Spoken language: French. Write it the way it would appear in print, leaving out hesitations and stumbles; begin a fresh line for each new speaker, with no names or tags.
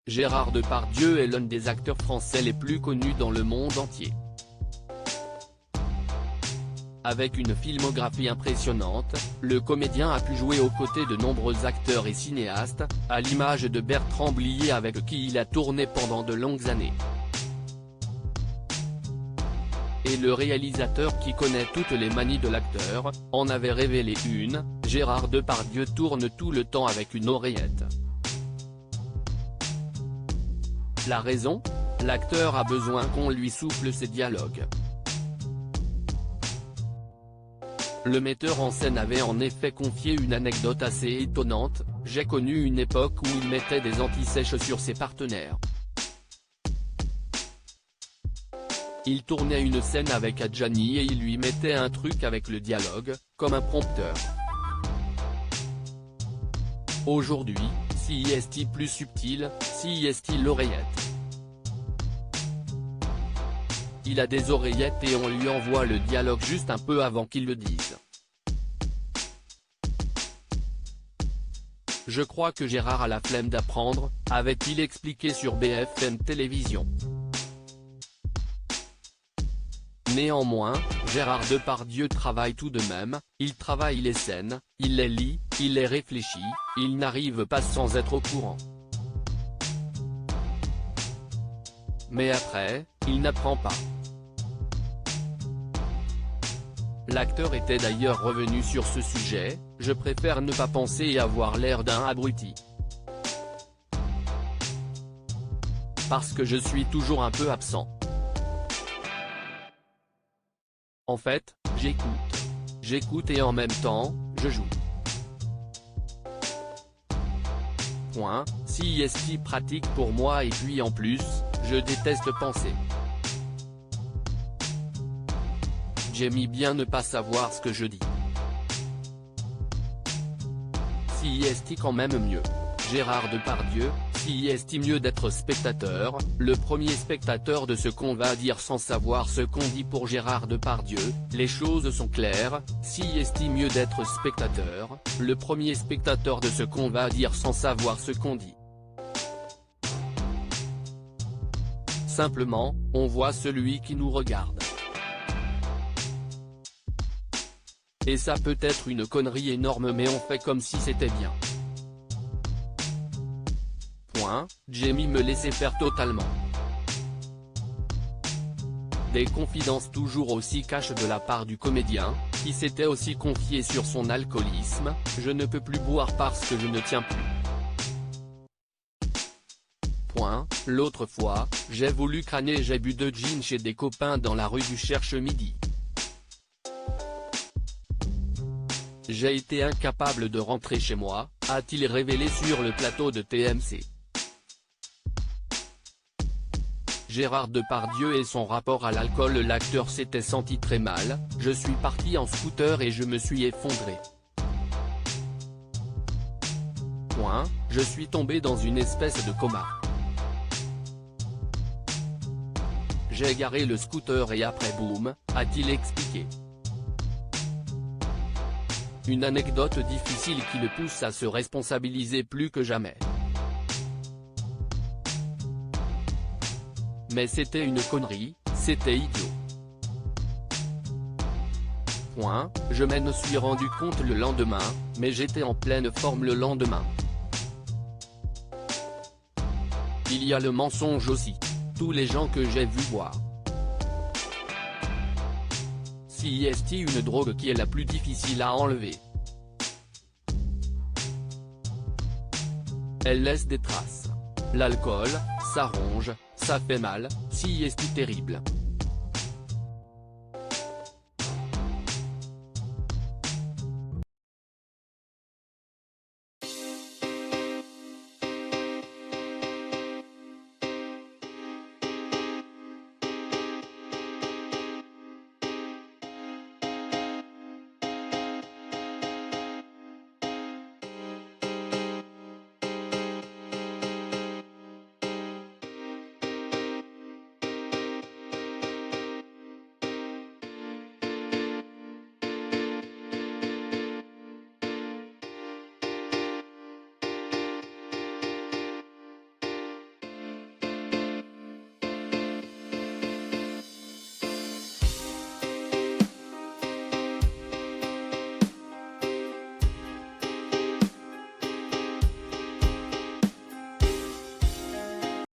Gérard Depardieu est l'un des acteurs français les plus connus dans le monde entier. Avec une filmographie impressionnante, le comédien a pu jouer aux côtés de nombreux acteurs et cinéastes, à l'image de Bertrand Blier avec qui il a tourné pendant de longues années. Et le réalisateur qui connaît toutes les manies de l'acteur, en avait révélé une: Gérard Depardieu tourne tout le temps avec une oreillette. La raison ? L'acteur a besoin qu'on lui souffle ses dialogues. Le metteur en scène avait en effet confié une anecdote assez étonnante: j'ai connu une époque où il mettait des anti-sèches sur ses partenaires. Il tournait une scène avec Adjani et il lui mettait un truc avec le dialogue, comme un prompteur. Aujourd'hui, si est-il plus subtil, si est-il l'oreillette. Il a des oreillettes et on lui envoie le dialogue juste un peu avant qu'il le dise. Je crois que Gérard a la flemme d'apprendre, avait-il expliqué sur BFM Télévision. Néanmoins, Gérard Depardieu travaille tout de même, il travaille les scènes, il les lit, il les réfléchit, il n'arrive pas sans être au courant. Mais après, il n'apprend pas. L'acteur était d'ailleurs revenu sur ce sujet: je préfère ne pas penser et avoir l'air d'un abruti. Parce que je suis toujours un peu absent. En fait, j'écoute et en même temps, je joue. Si est pratique pour moi et puis en plus, je déteste penser. J'aime bien ne pas savoir ce que je dis. Si est quand même mieux. Gérard Depardieu, si est mieux d'être spectateur, le premier spectateur de ce qu'on va dire sans savoir ce qu'on dit pour Gérard Depardieu, les choses sont claires, si est mieux d'être spectateur, le premier spectateur de ce qu'on va dire sans savoir ce qu'on dit. Simplement, on voit celui qui nous regarde. Et ça peut être une connerie énorme mais on fait comme si c'était bien. Jamie me laissait faire totalement. Des confidences toujours aussi cash de la part du comédien, qui s'était aussi confié sur son alcoolisme: je ne peux plus boire parce que je ne tiens plus. L'autre fois, j'ai voulu crâner, j'ai bu 2 gins chez des copains dans la rue du Cherche-Midi. J'ai été incapable de rentrer chez moi, a-t-il révélé sur le plateau de TMC. Gérard Depardieu et son rapport à l'alcool: l'acteur s'était senti très mal: je suis parti en scooter et je me suis effondré. Je suis tombé dans une espèce de coma. J'ai garé le scooter et après boum, a-t-il expliqué. Une anecdote difficile qui le pousse à se responsabiliser plus que jamais. Mais c'était une connerie, c'était idiot. Je m'en suis rendu compte le lendemain, mais j'étais en pleine forme le lendemain. Il y a le mensonge aussi. Tous les gens que j'ai vus boire. Si est une drogue qui est la plus difficile à enlever. Elle laisse des traces. L'alcool, ça ronge, ça fait mal, si est terrible.